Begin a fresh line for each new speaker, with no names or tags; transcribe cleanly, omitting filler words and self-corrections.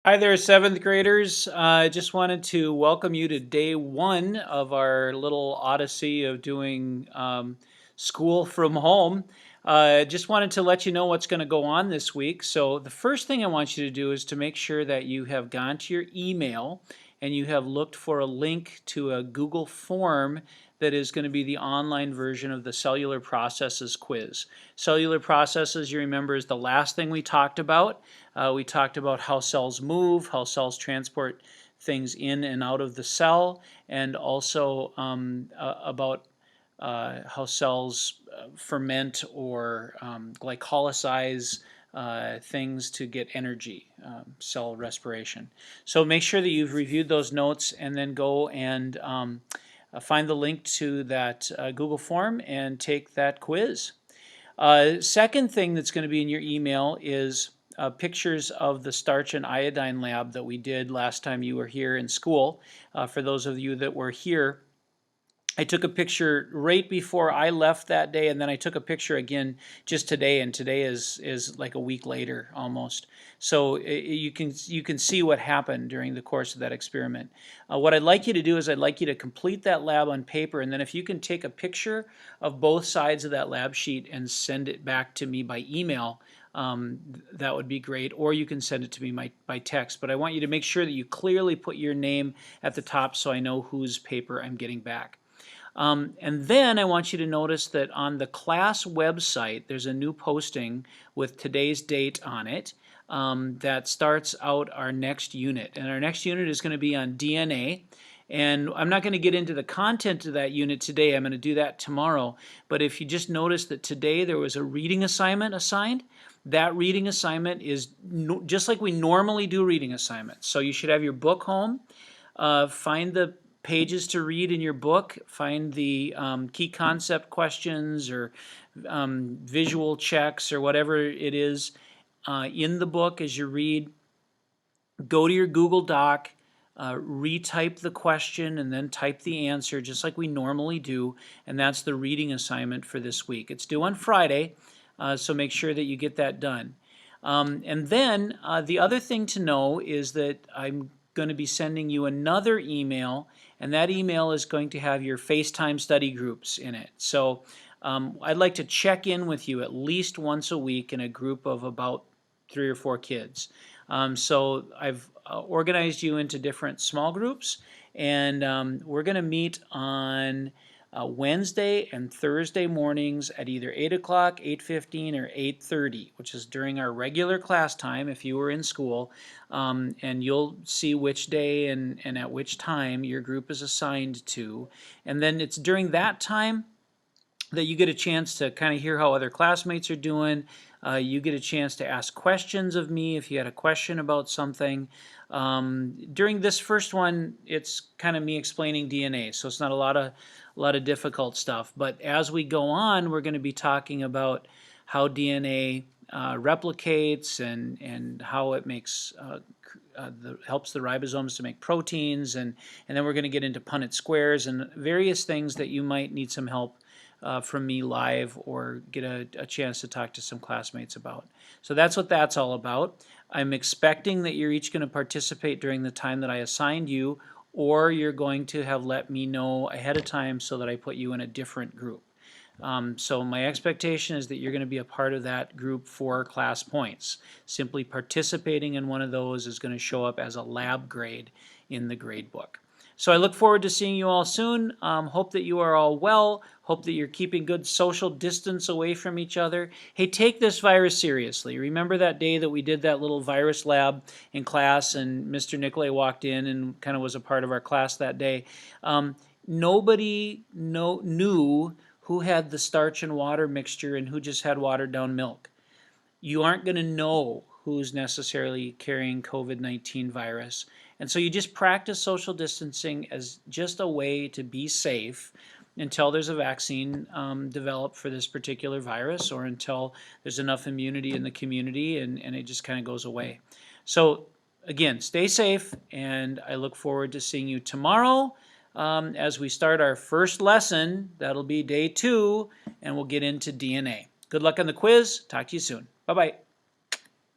Hi there, seventh graders. I just wanted to welcome you to day one of our little odyssey of doing school from home. Just wanted to let you know what's going to go on this week. So, the first thing I want you to do is to make sure that you have gone to your email and you have looked for a link to a Google form that is going to be the online version of the cellular processes quiz. Cellular processes, you remember, is the last thing we talked about. We talked about how cells move, how cells transport things in and out of the cell, and also about how cells ferment or glycolysize things to get energy, cell respiration. So make sure that you've reviewed those notes and then go and find the link to that Google form and take that quiz. Second thing that's going to be in your email is pictures of the starch and iodine lab that we did last time you were here in school. For those of you that were here, I took a picture right before I left that day, and then I took a picture again just today, and today is like a week later almost. So you can see what happened during the course of that experiment. What I'd like you to do is I'd like you to complete that lab on paper, and then if you can take a picture of both sides of that lab sheet and send it back to me by email, that would be great, or you can send it to me by text. But I want you to make sure that you clearly put your name at the top so I know whose paper I'm getting back. And then I want you to notice that on the class website, there's a new posting with today's date on it that starts out our next unit. And our next unit is going to be on DNA. And I'm not going to get into the content of that unit today. I'm going to do that tomorrow. But if you just notice that today there was a reading assignment assigned, that reading assignment is just like we normally do reading assignments. So you should have your book home. Find the pages to read in your book, find the key concept questions or visual checks or whatever it is in the book as you read. Go to your Google Doc, retype the question and then type the answer just like we normally do, and that's the reading assignment for this week. It's due on Friday, so make sure that you get that done. And then the other thing to know is that I'm going to be sending you another email, and that email is going to have your FaceTime study groups in it. So I'd like to check in with you at least once a week in a group of about 3 or 4 kids. So I've organized you into different small groups, and we're going to meet on Wednesday and Thursday mornings at either 8 o'clock, 8:15, or 8:30, which is during our regular class time if you were in school. And you'll see which day and at which time your group is assigned to. And then it's during that time that you get a chance to kind of hear how other classmates are doing. You get a chance to ask questions of me if you had a question about something. During this first one, it's kind of me explaining DNA, so it's not a lot of difficult stuff. But as we go on, we're going to be talking about how DNA replicates and how it makes helps the ribosomes to make proteins, and then we're going to get into Punnett squares and various things that you might need some help from me live or get a chance to talk to some classmates about. So that's what that's all about. I'm expecting that you're each going to participate during the time that I assigned you, or you're going to have let me know ahead of time so that I put you in a different group. So my expectation is that you're going to be a part of that group for class points. Simply participating in one of those is going to show up as a lab grade in the grade book. So I look forward to seeing you all soon. Hope that you are all well. Hope that you're keeping good social distance away from each other. Hey, take this virus seriously. Remember that day that we did that little virus lab in class and Mr. Nicolay walked in and kind of was a part of our class that day. Nobody knew who had the starch and water mixture and who just had watered down milk. You aren't going to know who's necessarily carrying COVID-19 virus. And so you just practice social distancing as just a way to be safe until there's a vaccine developed for this particular virus, or until there's enough immunity in the community and it just kind of goes away. So again, stay safe, and I look forward to seeing you tomorrow as we start our first lesson. That'll be day 2, and we'll get into DNA. Good luck on the quiz. Talk to you soon. Bye-bye.